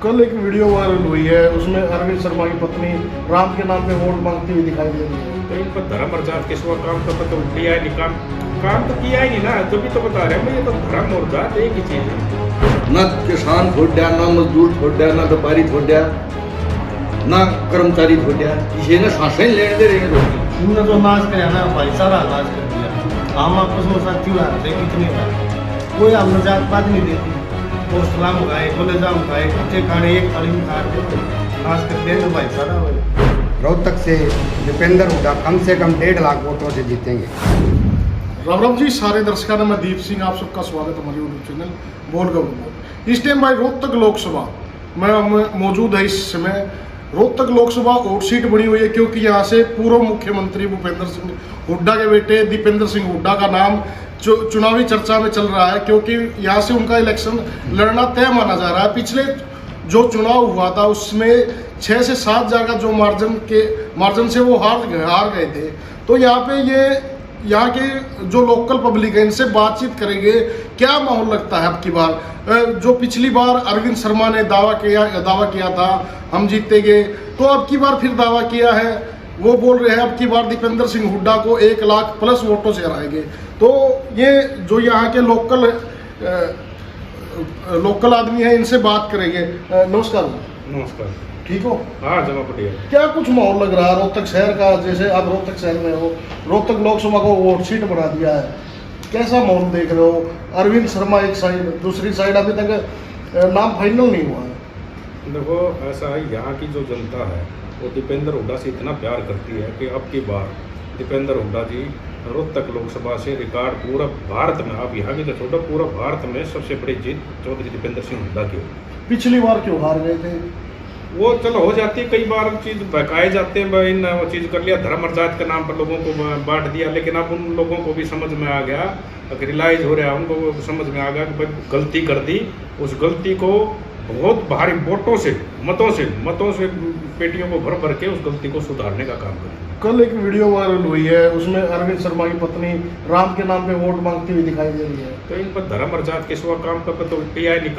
कल एक video viral हुई है, उसमें अरविंद शर्मा की पत्नी राम के नाम पे वोट मांगती हुई दिखाई दे रही है। तो इन पर धर्म और जात के सिवा काम तो पता किया ही नहीं, काम तो किया ही नहीं ना, तभी तो बता रहे हैं भाई, ये तो धर्म और जात एक ही चीज है। ना किसान छोड़ा, ना मजदूर छोड़ा, ना व्यापारी छोड़ा, ना कर्मचारी छोड़ा, किसी ने सांसें लेने दे रहे हैं। तुमने तो नाच कर ना भाई, सारा नाच कर दिया। हम आपस में साथी रहते कितने था, कोई हमने जात पात नहीं देती। पोस्टलाम उगाए, गोलेजाम उगाए, कुत्ते खाने एक थाली में खा के नाच कर दे तो भाई सारा हो। रोहतक से दीपेंद्र हुड्डा कम से कम 1.5 लाख वोटों से जीतेंगे। राम राम जी, सारे दर्शकों में मैं दीप सिंह, आप सबका स्वागत है हमारे यूट्यूब चैनल बोल गौ। इस टाइम भाई रोहतक लोकसभा में मौजूद है। इस समय रोहतक लोकसभा वोट सीट बनी हुई है, क्योंकि यहाँ से पूर्व मुख्यमंत्री भूपेंद्र सिंह हुड्डा के बेटे दीपेंद्र सिंह हुड्डा का नाम चुनावी चर्चा में चल रहा है, क्योंकि यहाँ से उनका इलेक्शन लड़ना तय माना जा रहा है। पिछले जो चुनाव हुआ था उसमें 6 से 7 हज़ार का जो मार्जिन से वो हार गए थे। तो यहाँ के जो लोकल पब्लिक है, इनसे बातचीत करेंगे, क्या माहौल लगता है अब की बार। जो पिछली बार अरविंद शर्मा ने दावा किया था हम जीतेंगे, तो अब की बार फिर दावा किया है। वो बोल रहे हैं अब की बार दीपेंद्र सिंह हुड्डा को 1 लाख प्लस वोटों से हराएंगे। तो ये जो यहाँ के लोकल आदमी है, इनसे बात करेंगे। नमस्कार। नमस्कार। ठीक हो? हाँ, जमा बढ़िया। क्या कुछ माहौल लग रहा है रोहतक शहर का? जैसे आप रोहतक शहर में हो, रोहतक लोकसभा को वोट सीट बना दिया है, कैसा माहौल देख रहे हो? अरविंद शर्मा एक साइड, दूसरी साइड अभी तक नाम फाइनल नहीं हुआ है। देखो, ऐसा है, यहाँ की जो जनता है वो दीपेंद्र हुड्डा से इतना प्यार करती है कि अब की बार दीपेंद्र हुड्डा जी रोहतक लोकसभा से रिकॉर्ड पूरा भारत में, आप यहाँ की तो छोड़ो, पूरा भारत में सबसे बड़ी जीत चौधरी दीपेंद्र सिंह हुड्डा की। पिछली बार क्यों हार गए थे? वो चलो हो जाती है, कई बार चीज़ बहकाए जाते हैं, इन वो चीज़ कर लिया, धर्म और जात के नाम पर लोगों को बांट दिया। लेकिन अब उन लोगों को भी समझ में आ गया, रियलाइज हो रहा है, उनको समझ में आ गया कि भाई गलती कर दी। उस गलती को बहुत भारी वोटों से, मतों से पेटियों को भर के उस गलती को सुधारने का काम करें। कल एक वीडियो वायरल हुई है, उसमें अरविंद शर्मा की पत्नी राम के नाम पे वोट मांगती हुई दिखाई दे रही है। तो इन पर धर्म और जात के सिवा काम तो किया ही नहीं,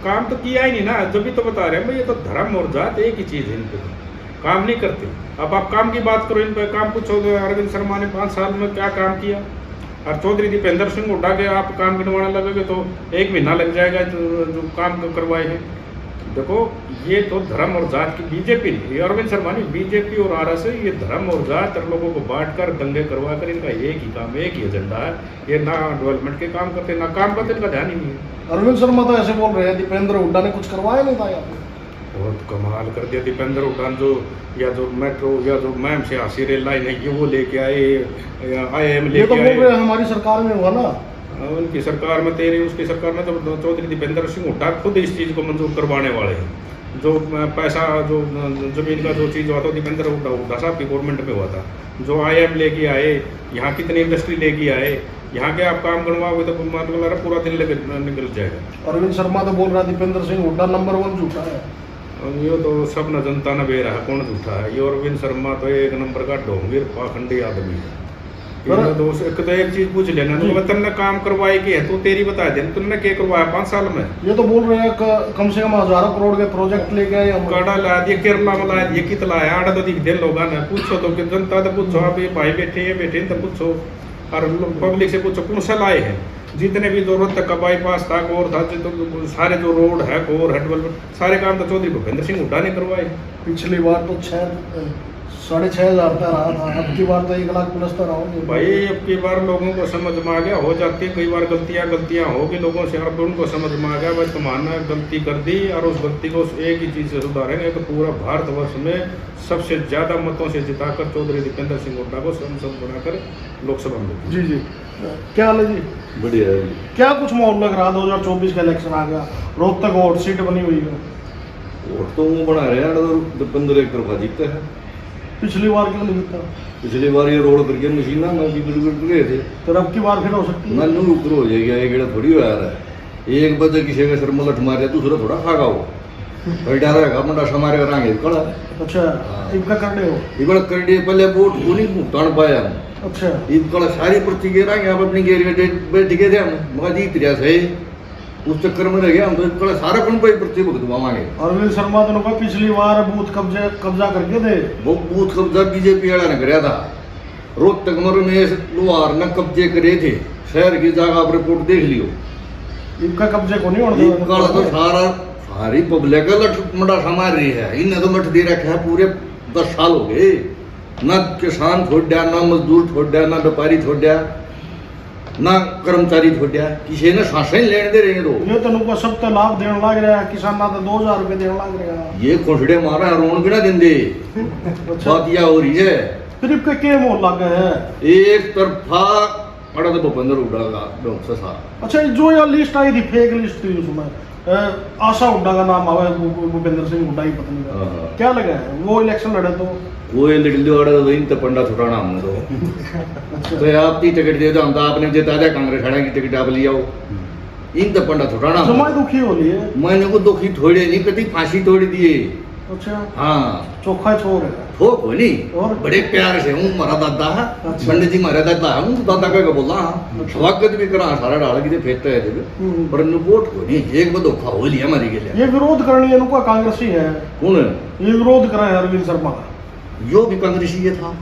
काम तो किया ही नहीं ना, तभी तो बता रहे हैं भाई, ये तो धर्म और जात एक ही चीज़ है। इन पे काम नहीं करते। अब आप काम की बात करो, इन पर काम पूछो। अरविंद शर्मा ने 5 साल में क्या काम किया, और चौधरी दीपेंद्र सिंह हुड्डा के आप काम गिनवाने लगोगे तो 1 महीना लग जाएगा जो काम करवाए हैं। देखो, ये तो धर्म और जात की बीजेपी नहीं, ये अरविंद शर्मा नहीं, बीजेपी और आरएसएस, ये धर्म और जात और लोगों को बांटकर दंगे करवा कर इनका एक ही काम, एक ही एजेंडा है। ये ना डेवलपमेंट के काम करते, ना काम करते, इनका ध्यान ही नहीं है। अरविंद शर्मा तो ऐसे बोल रहे हैं दीपेंद्र हुड्डा ने कुछ करवाया नहीं था यहाँ पे। बहुत कमाल कर दिया दीपेंद्र हुड्डा, जो मेट्रो या जो मैम से हासी रेल लाइन है, ये वो लेके आए, IIM ये तो लेके बोल रहे आए। हैं हमारी सरकार में हुआ ना। उनकी सरकार में, तेरी उसकी सरकार में तो चौधरी दीपेंद्र सिंह हुड्डा खुद इस चीज़ को मंजूर करवाने वाले हैं। जो पैसा, जो जमीन का जो चीज़ हुआ था, दीपेंद्र हुड्डा साहब की गवर्नमेंट में हुआ था। जो IIM लेके आए, यहाँ कितनी इंडस्ट्री लेके आए, यहाँ के आप काम करवाओगे तो मतलब पूरा दिन निकल जाएगा। अरविंद शर्मा तो बोल रहा है दीपेंद्र सिंह हुड्डा नंबर 1 झूठा है। ये तो सब न जनता न बेरा है, कौन झूठा है? ये अरविंद शर्मा तो 1 नंबर का ढोंगीर पाखंडी आदमी है। तो एक चीज पूछ लेना, तुमने काम करवाए कि है, तो तेरी बता दे, तुमने क्या करवाया 5 साल में? ये तो बोल रहे हैं कम से कम हजारों करोड़ के प्रोजेक्ट लेके आए हम। काड़ा ला दिया, केरला में ला दिया, कितना लाया? आड़ा तो दिख दे लोग ने पूछो, तो जनता तो पूछो, आप ये भाई बैठे तो पूछो, और पब्लिक से पूछो कौन सा लाए हैं। जितने भी जरूरत तक का बाईपास था, कोर था, तो सारे जो रोड है, कोर है, डेवलपमेंट, सारे काम तो चौधरी भूपेंद्र सिंह हुड्डा ने करवाए। पिछली बार तो 6.5 हज़ार का रहा था, अब की बार तो 1 लाख प्लस का रहा। भाई अब की बार लोगों को समझ में आ गया, हो जाती है कई बार गलतियां होगी लोगों से, अब उनको समझ में आ गया भाई तुम्हारा गलती कर दी, और उस गलती को एक ही चीज़ से सुधारेंगे तो पूरा भारतवर्ष में सबसे ज़्यादा मतों से जिताकर चौधरी दीपेंद्र सिंह हुड्डा को संसद बनाकर लोकसभा में। जी, क्या हाल है जी? बढ़िया है। क्या कुछ माहौल लग रहा? 2024 का इलेक्शन आ गया, रोहतक वोट सीट बनी हुई है। वोट तो वो बना रहे हैं, दीपेंद्र एक तरफा जीता है। पिछली बार क्यों नहीं जीता? पिछली बार ये रोड करके मशीना में बिगड़ गए थे, तो अब की बार फिर हो सकती है। नन्नू ऊपर हो जाएगा, एक गेड़ा थोड़ी हो यार है। एक बजे किसी का सर में लठ मार दिया, दूसरा थोड़ा खागा हो भाई डाला रहेगा, अपना डसा मारेगा रांगे कड़ा। अच्छा, इनका कर रहे हो? इबड़ कर दिए पहले वोट को नहीं भुगतान पाया। अच्छा, ईद कड़ा सारी पर्ची गे रहा, आप अपनी गेर में बैठ गए थे हम, मगर जीत रहा सही उस चक्कर में रह गया हम तो कल सारा कौन पे पर्ची भुगतवाएंगे। अरविंद शर्मा तो लोग पिछली बार बूथ कब्जा करके थे। वो बूथ कब्जा बीजेपी वाला ने कराया था। रोहतक में रमेश लोहार ने कब्जे करे थे, शहर की जगह आप रिपोर्ट देख लियो। इनका कब्जे को नहीं होने इनका तो सारी पब्लिक लठ मडासा मार रही है। इन्हें तो लठ दे रखा है पूरे 10 साल हो गए। ना किसान छोड़ा, ना मजदूर छोड़ा, ना व्यापारी छोड़ा, ना कर्मचारी छोड़ा, किसी ने सांसें लेने दे रहे हैं। तो ये तो उनको सब तो लाभ देने लग रहा है, किसान ना तो 2000 रुपए देने लग रहा है। ये खोसड़े मारा रोन बिना देंदे। बात यह हो रही है सिर्फ के क्या मोल लग गए है एक तरफा बड़ा तो भूपेंद्र हुड्डा का डॉक्टर से था। अच्छा, जो ये लिस्ट आई थी, फेक लिस्ट थी, उसमें आशा हुड्डा का नाम आवा, भूपेंद्र सिंह हुड्डा ही पत्नी का। हाँ। क्या लगा है वो इलेक्शन लड़े तो कोई लड़ली वाला तो इन तो पंडा छुटाना हमने तो तो आप ती टिकट दे दो, हम तो आपने जिता दिया, कांग्रेस खड़ा की टिकट आप लिया इन तो पंडा छुटाना। समय दुखी हो लिए मैंने को दुखी थोड़े नहीं, कभी फांसी तोड़ दिए। अच्छा, हाँ चोखा छोर है। हो कोई नहीं, और? बड़े प्यार से हूँ मारा दादा है। अच्छा। पंडित जी मारा दादा है, हूँ दादा का बोला स्वागत भी करा सारा डाल के फेंकते है। पर वोट को नहीं, एक बार धोखा हो लिया हमारी के लिए। ये विरोध करनी है उनका कांग्रेसी है, कौन ये विरोध करा है अरविंद शर्मा का। यो भी कांग्रेसी ये था,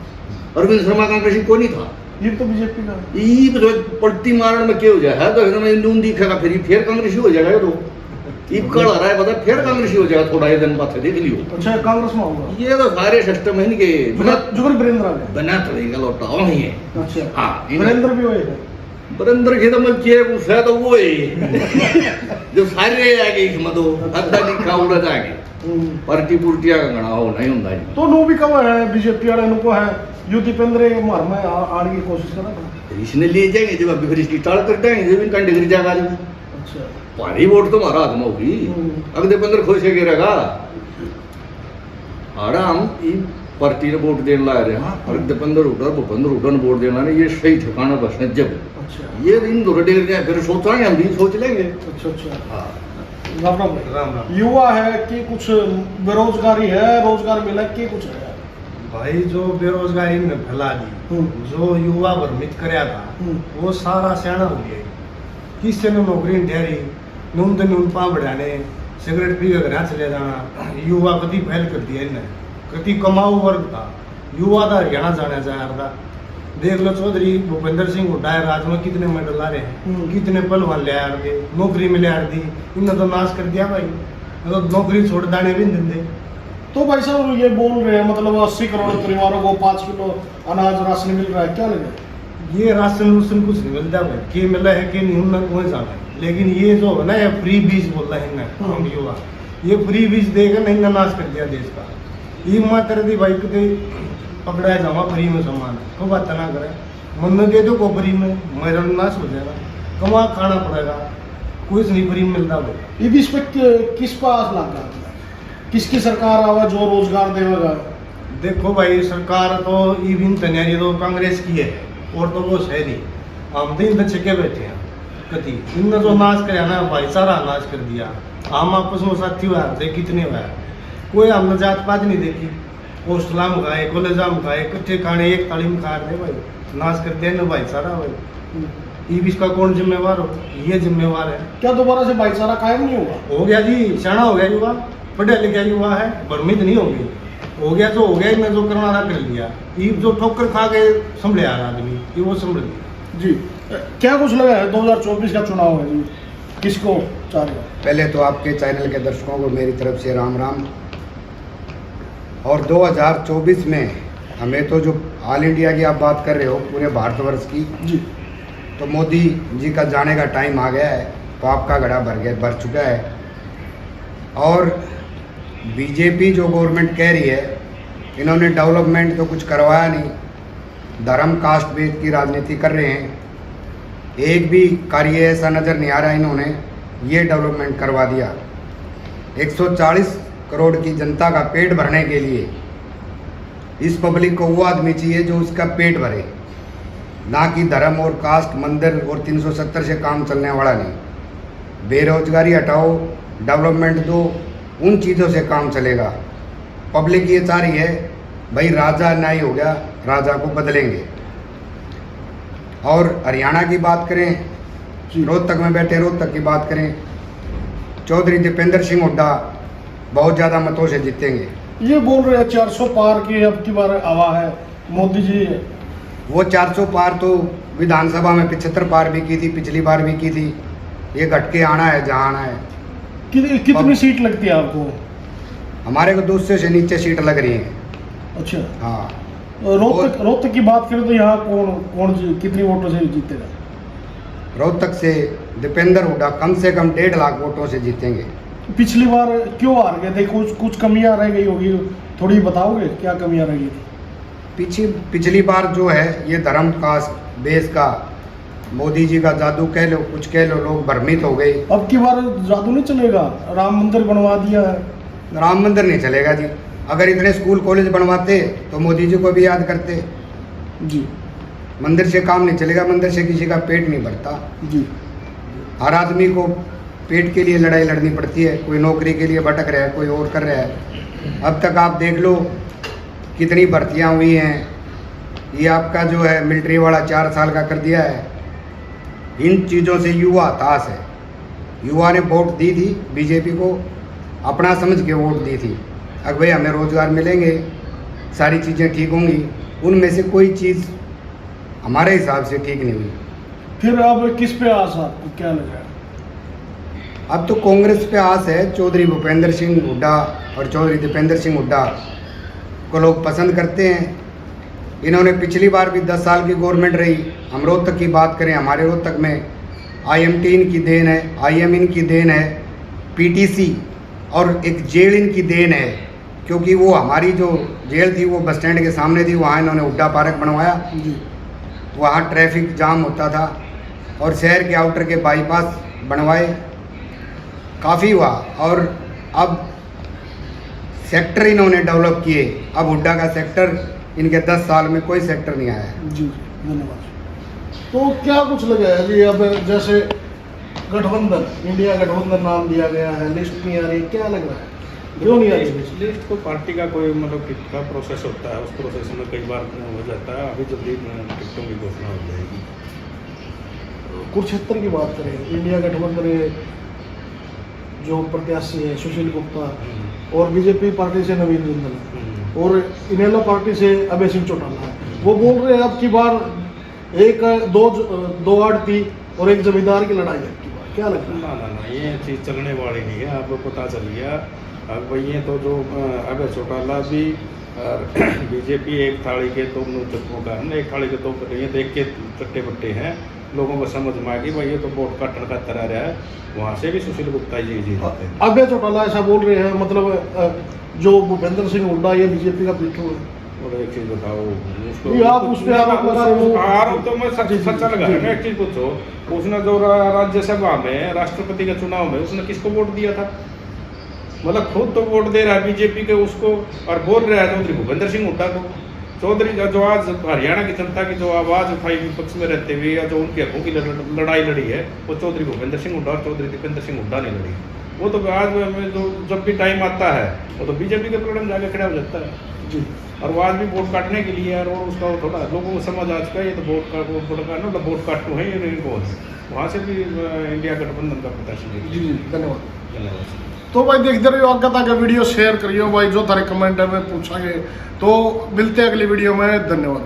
अरविंद शर्मा कांग्रेसी को नहीं था। ये तो बीजेपी का ये तो पलटी मारने में क्या हो जाए है, तो एकदम नून दिखेगा फिर कांग्रेसी हो जाएगा। तो ईब कड़ आ रहा है पता, फिर कांग्रेसी हो जाएगा थोड़ा ही दिन बाद से, देख लियो। अच्छा, कांग्रेस में होगा ये तो सारे सिस्टम है इनके जुगल वीरेंद्र आ गए। बना तो रहेगा लौटा वही है। अच्छा, हाँ, वीरेंद्र भी हुए हैं। बरंदर के तो मैं किए कुछ है तो वो है जो सारे आगे इसमें तो अद्धा लिखा उड़ा जाएंगे पार्टी पुर्टिया का गणा हो नहीं होता है। तो नो भी कब है बीजेपी वाले नको है यू दीपेंद्र मार में आने की कोशिश कर रहा। इसने ले जाएंगे जब अभी फिर इसकी टाल करते हैं जब इनका डिग्री जाएगा। अच्छा, भारी वोट तो हमारा हाथ में होगी, अगले पंद्रह खुश है गिरेगा आराम ई पार्टी ने वोट देने ला रहे। हाँ, अगले भूपेंद्र हुड्डा ने वोट देना ये सही ठिकाना बस है। जब अच्छा, ये इन दो डिग्री जाए फिर सोचाएंगे, हम भी सोच लेंगे। अच्छा, अच्छा। हाँ, राम राम भाई। राम राम। युवा है कि कुछ बेरोजगारी है, रोजगार मिला कि कुछ है? भाई जो बेरोजगारी ने फैला दी, जो युवा भ्रमित कराया था, वो सारा सियाना हो गया। किसी ने नौकरी नहीं ठहरी, नून तो नून पा बढ़ाने, सिगरेट पी के घर चले जाना, युवा कति फैल कर दिया इन्हें। कति कमाऊ वर्ग था, युवा था हरियाणा जाना चाह रहा था। देख लो चौधरी भूपेंद्र सिंह हुड्डा है, राज में कितने मेडल ला रहे हैं, कितने पहलवान ले आ रहे, नौकरी में ले आ दी, इन्होंने तो नाश कर दिया भाई। तो नौकरी छोड़ दाने भी नहीं देते। तो भाई साहब ये बोल रहे हैं मतलब 80 करोड़ परिवारों को 5 किलो अनाज राशन मिल रहा है, क्या लगे? ये राशन रूशन कुछ नहीं मिलता भाई, के मिला है कि नहीं उन्हें वहीं जाना है। लेकिन ये जो है ना, ये फ्री बीज बोलता है इन्हें हम युवा, ये फ्री बीज देकर नहीं ना नाश कर दिया देश का। ये मात्र दी भाई कभी पकड़ा है जमा फ्री में सामान को बात ना करे, मन दे दो को फ्री में, मेरा नाश हो जाएगा, कमा खाना पड़ेगा, कुछ नहीं फ्री में मिलता भाई। ये बीच पे किस पास लग रहा है, किसकी सरकार आवा जो रोजगार देगा? देखो भाई, सरकार तो इविन तैयारी तो कांग्रेस की है और तो वो है नहीं। हम तो इन छिके बैठे हैं कति, इनने जो नाश कर ना भाईचारा नाश कर दिया। हम आपस में साथी हुआ थे कितने हुआ, कोई हमने जात पात नहीं देखी। हॉस्टला में खाए, कॉलेजा में खाए, कट्ठे खाने एक तालीम खा रहे भाई, नाश कर दिया ना भाईचारा भाई। इस का कौन जिम्मेवार हो? ये जिम्मेवार है। क्या दोबारा से भाईचारा कायम नहीं होगा? हो गया जी, सियाना हो गया युवा, पढ़ा लिखा युवा है, भ्रमित नहीं होगी। हो गया जो हो गया, इन्हें जो करना था कर लिया। ये जो ठोकर खा के संभले आ रहा आदमी, ये वो संभल गया जी। क्या कुछ लगा है 2024 का चुनाव है जी, किसको चाह रहे हो? पहले तो आपके चैनल के दर्शकों को मेरी तरफ से राम राम। और 2024 में हमें तो जो ऑल इंडिया की आप बात कर रहे हो, पूरे भारतवर्ष की जी, तो मोदी जी का जाने का टाइम आ गया है, तो आपका घड़ा भर चुका है। और बीजेपी जो गवर्नमेंट कह रही है, इन्होंने डेवलपमेंट तो कुछ करवाया नहीं, धर्म कास्ट भेद की राजनीति कर रहे हैं। एक भी कार्य ऐसा नज़र नहीं आ रहा इन्होंने ये डेवलपमेंट करवा दिया। 140 करोड़ की जनता का पेट भरने के लिए इस पब्लिक को वो आदमी चाहिए जो उसका पेट भरे, ना कि धर्म और कास्ट मंदिर और 370 से काम चलने वाला नहीं। बेरोजगारी हटाओ, डेवलपमेंट दो, उन चीज़ों से काम चलेगा। पब्लिक ये चाह रही है भाई राजा न्याय हो गया, राजा को बदलेंगे। और हरियाणा की बात करें, रोहतक में बैठे रोहतक की बात करें, चौधरी दीपेंद्र सिंह हुड्डा बहुत ज़्यादा मतों से जीतेंगे। ये बोल रहे हैं 400 पार की अब की बार हवा है मोदी जी। वो 400 पार तो विधानसभा में 75 पार भी की थी, पिछली बार भी की थी। ये घट के आना है जहाँ आना है। कितनी सीट लगती है आपको? हमारे को 200 से नीचे सीट लग रही हैं। अच्छा, हाँ। रोहतक की बात करें तो यहाँ कौन कितनी वोटों से जीतेगा? रोहतक से दीपेंद्र हुड्डा कम से कम 1.5 लाख वोटों से जीतेंगे। पिछली बार क्यों हार गए थे? कुछ कमियां रह गई होगी, थोड़ी बताओगे क्या कमियां रह गई थी? पिछली बार जो है ये धर्म का देश का मोदी जी का जादू कह लो, कुछ कह लो, लोग भ्रमित हो गए। अब की बार जादू नहीं चलेगा? राम मंदिर बनवा दिया है। राम मंदिर नहीं चलेगा जी। अगर इतने स्कूल कॉलेज बनवाते तो मोदी जी को भी याद करते जी। मंदिर से काम नहीं चलेगा, मंदिर से किसी का पेट नहीं भरता जी। हर आदमी को पेट के लिए लड़ाई लड़नी पड़ती है। कोई नौकरी के लिए भटक रहा है, कोई और कर रहा है। अब तक आप देख लो कितनी भर्तियां हुई हैं। ये आपका जो है मिलिट्री वाला 4 साल का कर दिया है। इन चीज़ों से युवा हताश है। युवा ने वोट दी थी बीजेपी को, अपना समझ के वोट दी थी। अब भाई हमें रोज़गार मिलेंगे, सारी चीज़ें ठीक होंगी, उनमें से कोई चीज़ हमारे हिसाब से ठीक नहीं हुई। फिर अब किस पे आस आपको क्या लग रहा है? अब तो कांग्रेस पे आस है। चौधरी भूपेंद्र सिंह हुड्डा और चौधरी दीपेंद्र सिंह हुड्डा को लोग पसंद करते हैं। इन्होंने पिछली बार भी 10 साल की गवर्नमेंट रही। हम रोहतक की बात करें, हमारे रोहतक में IMT इनकी देन है, IM इनकी देन है, PTC और एक जेल इनकी देन है। क्योंकि वो हमारी जो जेल थी वो बस स्टैंड के सामने थी, वहाँ इन्होंने हुड्डा पार्क बनवाया। वहाँ ट्रैफिक जाम होता था और शहर के आउटर के बाईपास बनवाए, काफ़ी हुआ। और अब सेक्टर इन्होंने डेवलप किए। अब हुड्डा का सेक्टर इनके 10 साल में कोई सेक्टर नहीं आया। जी, धन्यवाद। तो क्या कुछ लगा है जी? अब जैसे गठबंधन, इंडिया गठबंधन नाम दिया गया है, लिस्ट नहीं आ रही, क्या लग रहा है? क्यों नहीं आ रही लिस्ट? तो पार्टी का कोई मतलब टिकट का प्रोसेस होता है, उस प्रोसेस में कई बार हो जाता है। अभी जल्दी टिकटों की घोषणा हो जाएगी। कुरुक्षेत्र की बात करें, इंडिया गठबंधन जो प्रत्याशी है सुशील गुप्ता और बीजेपी पार्टी से नवीन जिंदल और इनेलो पार्टी से अभय सिंह चौटाला है, वो बोल रहे हैं अब की बार दो आड़ती और एक जमींदार की लड़ाई है। की बार क्या लगता है? ना, ये चीज़ चलने वाली नहीं है। आपको पता चल गया। अब ये तो जो अभय चौटाला भी बीजेपी एक थाली के तो चप्पू का एक थाली के तो ये देख के चट्टे बट्टे हैं। लोगों को समझ में आ गई भाई ये तो वोट का टड़का तरा रहा है। वहाँ से भी सुशील गुप्ता जी जीते हैं। अभय चौटाला ऐसा बोल रहे हैं, मतलब जो भूपेंद्र सिंह हुड्डा ये बीजेपी का पिट्ठू है। और एक चीज बताओ, नहीं, आप उस पे आरोप तो मैं सच्चा लगा रहा हूँ। एक चीज पूछो, उसने जो राज्यसभा में राष्ट्रपति के चुनाव में उसने किसको वोट दिया था? मतलब खुद तो वोट दे रहा है बीजेपी के उसको और बोल रहा है चौधरी भूपेंद्र सिंह हुड्डा को। चौधरी जो आज हरियाणा की जनता की जो आवाज़ उठाई विपक्ष में रहते हुए या जो उनके हकों की लड़ाई लड़ी है, वो चौधरी भूपेंद्र सिंह हुड्डा और चौधरी दीपेंद्र सिंह हुड्डा ने लड़ी। वो तो आज में जो जब भी टाइम आता है वो तो बीजेपी के प्रोग्राम जाके खड़ा हो जाता है जी। और वो आज भी वोट काटने के लिए और उसका थोड़ा लोगों को समझ आ चुका है ये तो वोट काटना मतलब वोट काटू है ये बहुत। वहाँ से भी इंडिया गठबंधन का प्रत्याशी जी। धन्यवाद। तो भाई देखते रहिए, आगे तक वीडियो शेयर करियो भाई, जो थारे कमेंट है में पूछांगे। तो मिलते हैं अगली वीडियो में। धन्यवाद।